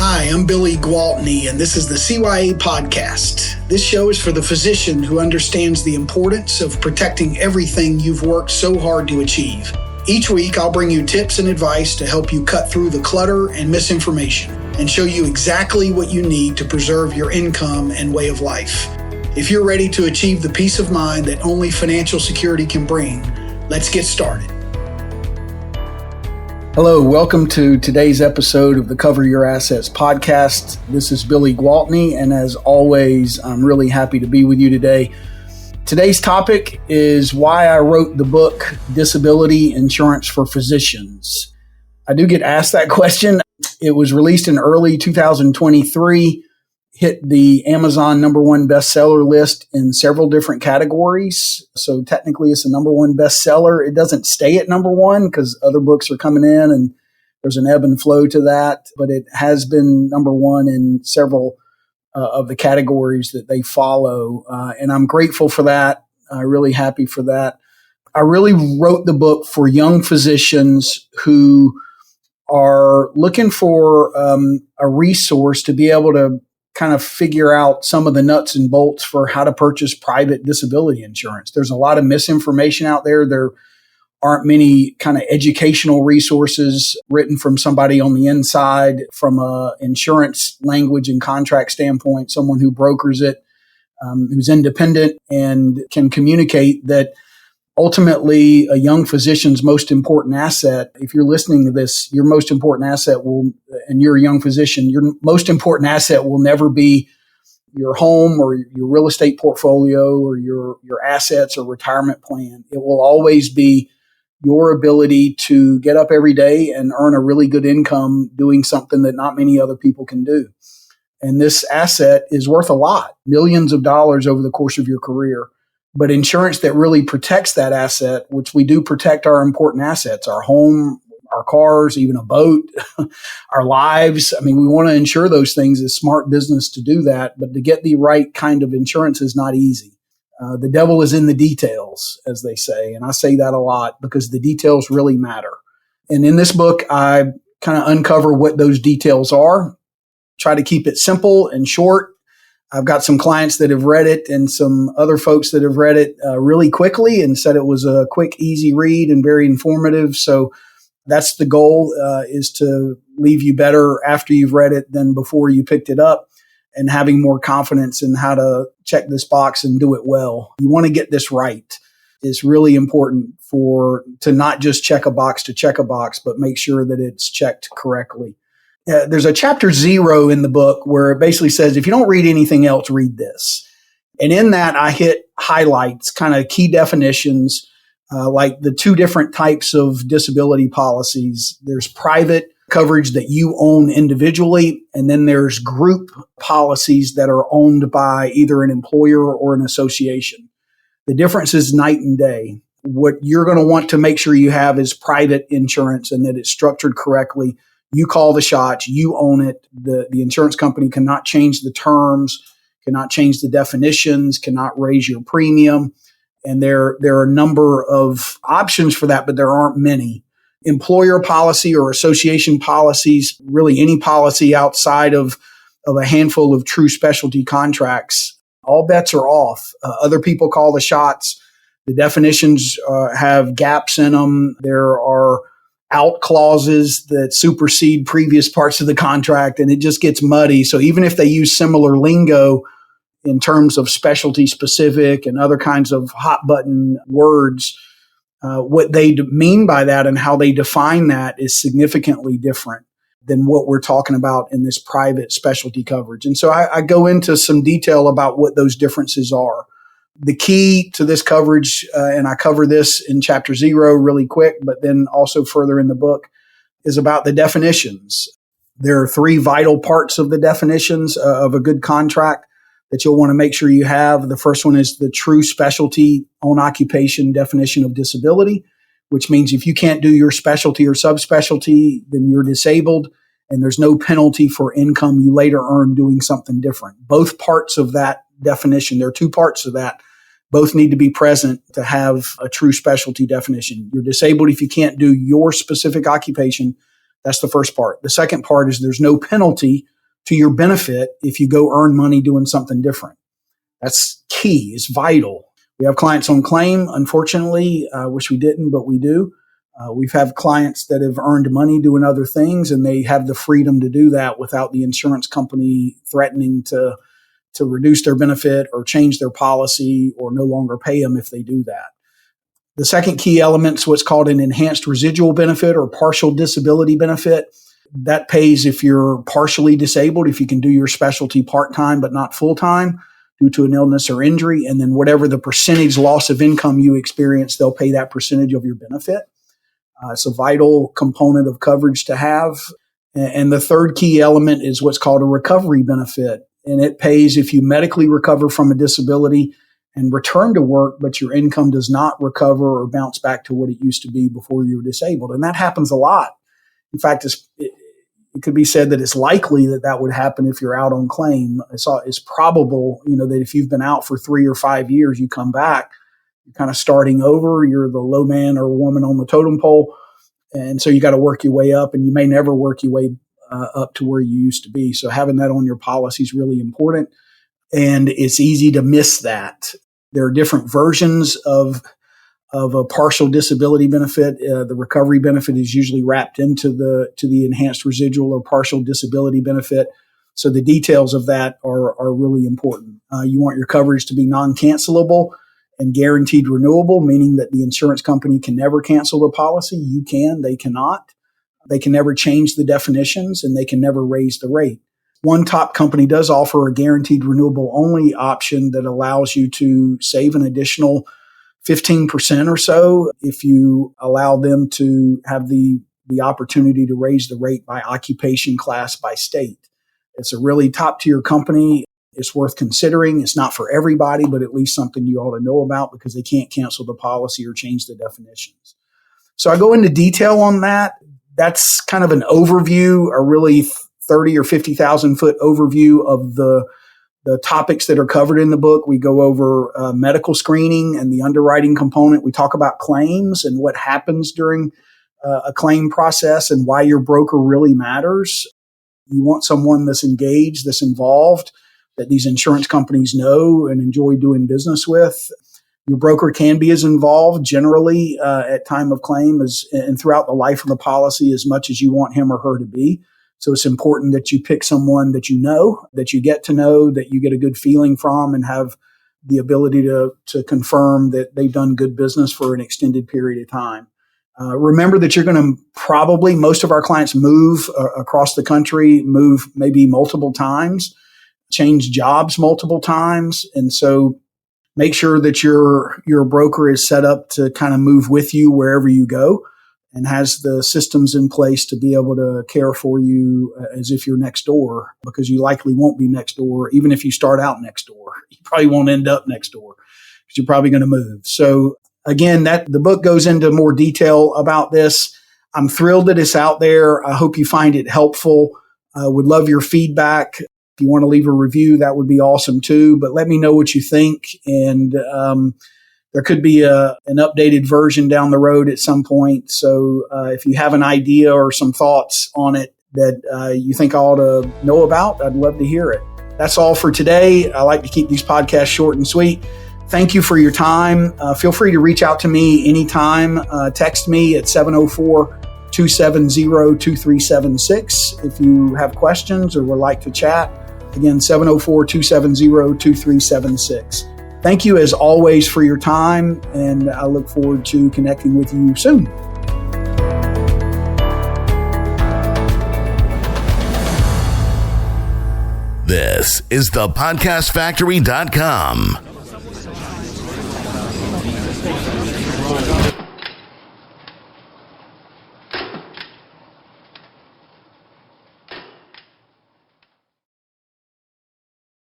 Hi, I'm Billy Gwaltney, and this is the CYA Podcast. This show is for the physician who understands the importance of protecting everything you've worked so hard to achieve. Each week, I'll bring you tips and advice to help you cut through the clutter and misinformation and show you exactly what you need to preserve your income and way of life. If you're ready to achieve the peace of mind that only financial security can bring, let's get started. Hello, welcome to today's episode of the Cover Your Assets podcast. This is Billy Gwaltney, and as always, I'm really happy to be with you today. Today's topic is why I wrote the book, Disability Insurance for Physicians. I do get asked that question. It was released in early 2023, hit the Amazon #1 bestseller list in several different categories. So technically it's a #1 bestseller. It doesn't stay at #1 because other books are coming in and there's an ebb and flow to that, but it has been #1 in several of the categories that they follow. And I'm grateful for that. I'm really happy for that. I really wrote the book for young physicians who are looking for a resource to be able to kind of figure out some of the nuts and bolts for how to purchase private disability insurance. There's a lot of misinformation out there. There aren't many kind of educational resources written from somebody on the inside, from a insurance language and contract standpoint, someone who brokers it, who's independent and can communicate that ultimately a young physician's most important asset, if you're listening to this, your most important asset will, and you're a young physician, your most important asset will never be your home or your real estate portfolio or your assets or retirement plan. It will always be your ability to get up every day and earn a really good income doing something that not many other people can do. And this asset is worth a lot, millions of dollars over the course of your career. But insurance that really protects that asset, which we do protect our important assets, our home, our cars, even a boat, our lives. I mean, we want to insure those things. It's smart business to do that. But to get the right kind of insurance is not easy. The devil is in the details, as they say. And I say that a lot because the details really matter. And in this book, I kind of uncover what those details are, try to keep it simple and short. I've got some clients that have read it and some other folks that have read it really quickly and said it was a quick, easy read and very informative. So that's the goal, is to leave you better after you've read it than before you picked it up, and having more confidence in how to check this box and do it well. You want to get this right. It's really important to not just check a box to check a box, but make sure that it's checked correctly. There's a chapter 0 in the book where it basically says, if you don't read anything else, read this. And in that, I hit highlights, kind of key definitions, like the two different types of disability policies. There's private coverage that you own individually, and then there's group policies that are owned by either an employer or an association. The difference is night and day. What you're going to want to make sure you have is private insurance and that it's structured correctly. You call the shots, you own it. The insurance company cannot change the terms, cannot change the definitions, cannot raise your premium. And there are a number of options for that, but there aren't many. Employer policy or association policies, really any policy outside of a handful of true specialty contracts, all bets are off. Other people call the shots. The definitions have gaps in them. There are out clauses that supersede previous parts of the contract, and it just gets muddy. So even if they use similar lingo in terms of specialty specific and other kinds of hot button words, what they mean by that and how they define that is significantly different than what we're talking about in this private specialty coverage. And so I go into some detail about what those differences are. The key to this coverage, and I cover this in chapter 0 really quick, but then also further in the book, is about the definitions. There are 3 vital parts of the definitions of a good contract that you'll want to make sure you have. The first one is the true specialty own occupation definition of disability, which means if you can't do your specialty or subspecialty, then you're disabled and there's no penalty for income you later earn doing something different. Both parts of that definition, there are 2 parts of that, both need to be present to have a true specialty definition. You're disabled if you can't do your specific occupation. That's the first part. The second part is there's no penalty to your benefit if you go earn money doing something different. That's key. It's vital. We have clients on claim. Unfortunately, I wish we didn't, but we do. We've had clients that have earned money doing other things, and they have the freedom to do that without the insurance company threatening to reduce their benefit or change their policy or no longer pay them if they do that. The second key element is what's called an enhanced residual benefit or partial disability benefit. That pays if you're partially disabled, if you can do your specialty part-time but not full-time due to an illness or injury. And then whatever the percentage loss of income you experience, they'll pay that percentage of your benefit. It's a vital component of coverage to have. And the third key element is what's called a recovery benefit. And it pays if you medically recover from a disability and return to work, but your income does not recover or bounce back to what it used to be before you were disabled. And that happens a lot. In fact, it could be said that it's likely that would happen if you're out on claim. It's probable, that if you've been out for 3 or 5 years, you come back, you're kind of starting over. You're the low man or woman on the totem pole. And so you got to work your way up, and you may never work your way up to where you used to be. So having that on your policy is really important. And it's easy to miss that. There are different versions of a partial disability benefit. The recovery benefit is usually wrapped into the enhanced residual or partial disability benefit. So the details of that are really important. You want your coverage to be non-cancelable and guaranteed renewable, meaning that the insurance company can never cancel the policy. You can, they cannot. They can never change the definitions, and they can never raise the rate. One top company does offer a guaranteed renewable only option that allows you to save an additional 15% or so if you allow them to have the opportunity to raise the rate by occupation class by state. It's a really top tier company. It's worth considering. It's not for everybody, but at least something you ought to know about because they can't cancel the policy or change the definitions. So I go into detail on that. That's kind of an overview, a really 30 or 50,000 foot overview of the topics that are covered in the book. We go over medical screening and the underwriting component. We talk about claims and what happens during a claim process and why your broker really matters. You want someone that's engaged, that's involved, that these insurance companies know and enjoy doing business with. Your broker can be as involved generally at time of claim and throughout the life of the policy as much as you want him or her to be. So it's important that you pick someone that you know, that you get to know, that you get a good feeling from and have the ability to confirm that they've done good business for an extended period of time. Remember that you're going to probably, most of our clients move across the country, move maybe multiple times, change jobs multiple times. And so make sure that your broker is set up to kind of move with you wherever you go and has the systems in place to be able to care for you as if you're next door, because you likely won't be next door. Even if you start out next door, you probably won't end up next door because you're probably going to move. So again, the book goes into more detail about this. I'm thrilled that it's out there. I hope you find it helpful. Would love your feedback. If you want to leave a review, that would be awesome too. But let me know what you think. And there could be an updated version down the road at some point. So if you have an idea or some thoughts on it that you think I ought to know about, I'd love to hear it. That's all for today. I like to keep these podcasts short and sweet. Thank you for your time. Feel free to reach out to me anytime. Text me at 704-270-2376 if you have questions or would like to chat. Again, 704-270-2376. Thank you as always for your time, and I look forward to connecting with you soon. This is thepodcastfactory.com.